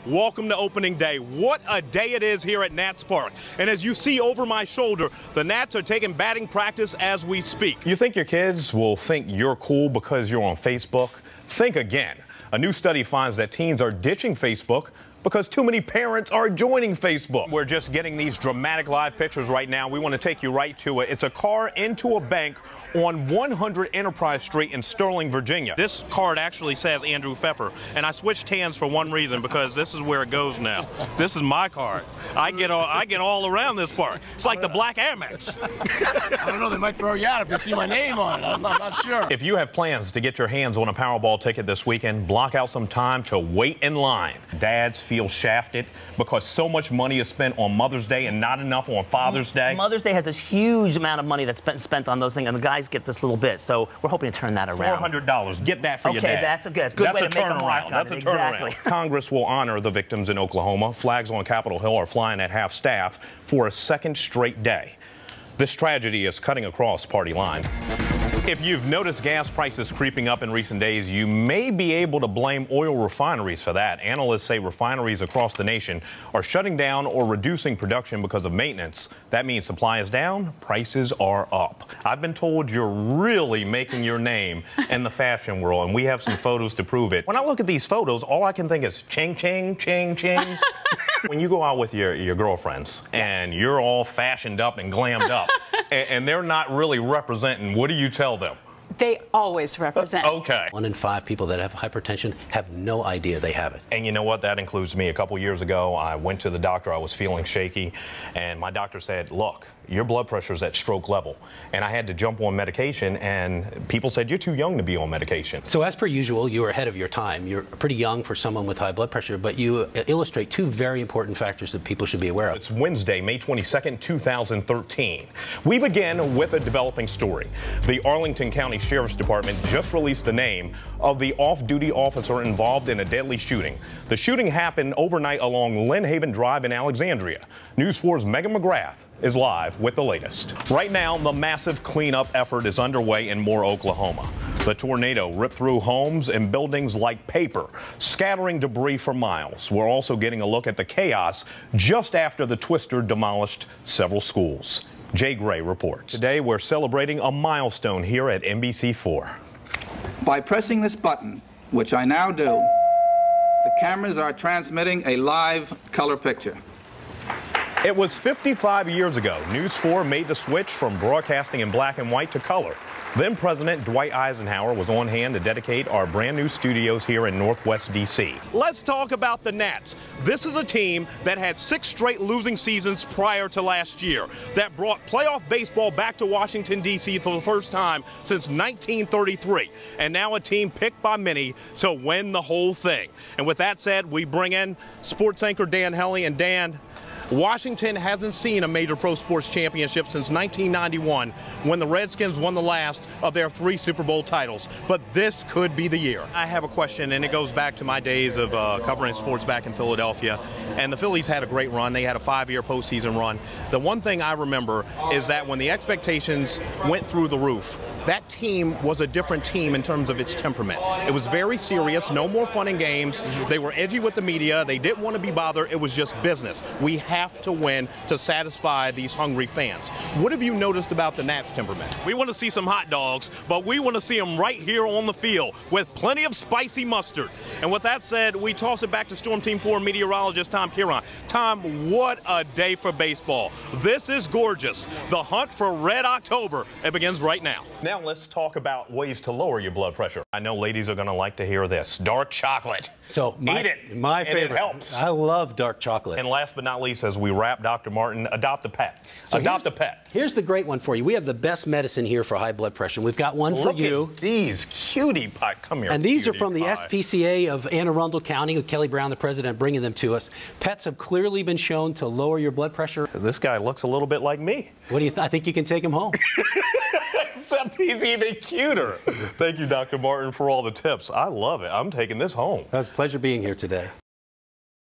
welcome to opening day. What a day it is here at Nats Park. And as you see over my shoulder, the Nats are taking batting practice as we speak. You think your kids will think you're cool because you're on Facebook? Think again. A new study finds that teens are ditching Facebook because too many parents are joining Facebook. We're just getting these dramatic live pictures right now. We want to take you right to it. It's a car into a bank on 100 Enterprise Street in Sterling, Virginia. This card actually says Andrew Pfeffer, and I switched hands for one reason, because this is where it goes now. This is my card. I get all around this park. It's like the black Amex. I don't know, they might throw you out if they see my name on it. I'm not sure. If you have plans to get your hands on a Powerball ticket this weekend, block out some time to wait in line. Dads feel shafted because so much money is spent on Mother's Day and not enough on Father's Day. Mother's Day has this huge amount of money that's spent on those things, and the guys get this little bit. So we're hoping to turn that around. $400. Get that for your dad. Okay, that's a good way to make them work. That's a turnaround. Exactly. Congress will honor the victims in Oklahoma. Flags on Capitol Hill are flying at half staff for a second straight day. This tragedy is cutting across party lines. If you've noticed gas prices creeping up in recent days, you may be able to blame oil refineries for that. Analysts say refineries across the nation are shutting down or reducing production because of maintenance. That means supply is down, prices are up. I've been told you're really making your name in the fashion world, and we have some photos to prove it. When I look at these photos, all I can think is ching, ching, ching, ching. When you go out with your girlfriends and you're all fashioned up and glammed up, and they're not really representing, what do you tell them? They always represent. Okay. 1 in 5 people that have hypertension have no idea they have it. And you know what? That includes me. A couple years ago, I went to the doctor. I was feeling shaky, and my doctor said, look, your blood pressure is at stroke level. And I had to jump on medication, and people said, you're too young to be on medication. So as per usual, you are ahead of your time. You're pretty young for someone with high blood pressure, but you illustrate 2 very important factors that people should be aware of. It's Wednesday, May 22nd, 2013. We begin with a developing story. The Arlington County Sheriff's Department just released the name of the off-duty officer involved in a deadly shooting. The shooting happened overnight along Lynn Haven Drive in Alexandria. News 4's Megan McGrath is live with the latest. Right now, the massive cleanup effort is underway in Moore, Oklahoma. The tornado ripped through homes and buildings like paper, scattering debris for miles. We're also getting a look at the chaos just after the twister demolished several schools. Jay Gray reports. Today, we're celebrating a milestone here at NBC4. By pressing this button, which I now do, the cameras are transmitting a live color picture. It was 55 years ago. News 4 made the switch from broadcasting in black and white to color. Then President Dwight Eisenhower was on hand to dedicate our brand new studios here in Northwest D.C. Let's talk about the Nats. This is a team that had 6 straight losing seasons prior to last year, that brought playoff baseball back to Washington, D.C. for the first time since 1933. And now a team picked by many to win the whole thing. And with that said, we bring in sports anchor Dan Hellie. And Dan, Washington hasn't seen a major pro sports championship since 1991, when the Redskins won the last of their 3 Super Bowl titles. But this could be the year. I have a question, and it goes back to my days of covering sports back in Philadelphia. And the Phillies had a great run. They had a 5-year postseason run. The one thing I remember is that when the expectations went through the roof, that team was a different team in terms of its temperament. It was very serious, no more fun and games. They were edgy with the media. They didn't want to be bothered. It was just business. We have to win to satisfy these hungry fans. What have you noticed about the Nats temperament? We want to see some hot dogs, but we want to see them right here on the field with plenty of spicy mustard. And with that said, we toss it back to Storm Team 4 meteorologist Tom Kiron. Tom, what a day for baseball. This is gorgeous. The hunt for Red October, it begins right now. Now let's talk about ways to lower your blood pressure. I know ladies are going to like to hear this. Dark chocolate. So eat it. My favorite. And it helps. I love dark chocolate. And last but not least, as we wrap, Dr. Martin, adopt a pet. Adopt a pet. Here's the great one for you. We have the best medicine here for high blood pressure. We've got one for you. Look at these cutie pie. Come here. And these are from the SPCA of Anne Arundel County, with Kelly Brown, the president, bringing them to us. Pets have clearly been shown to lower your blood pressure. This guy looks a little bit like me. What do you I think you can take him home. Except he's even cuter. Thank you, Dr. Martin, for all the tips. I love it. I'm taking this home. It was a pleasure being here today.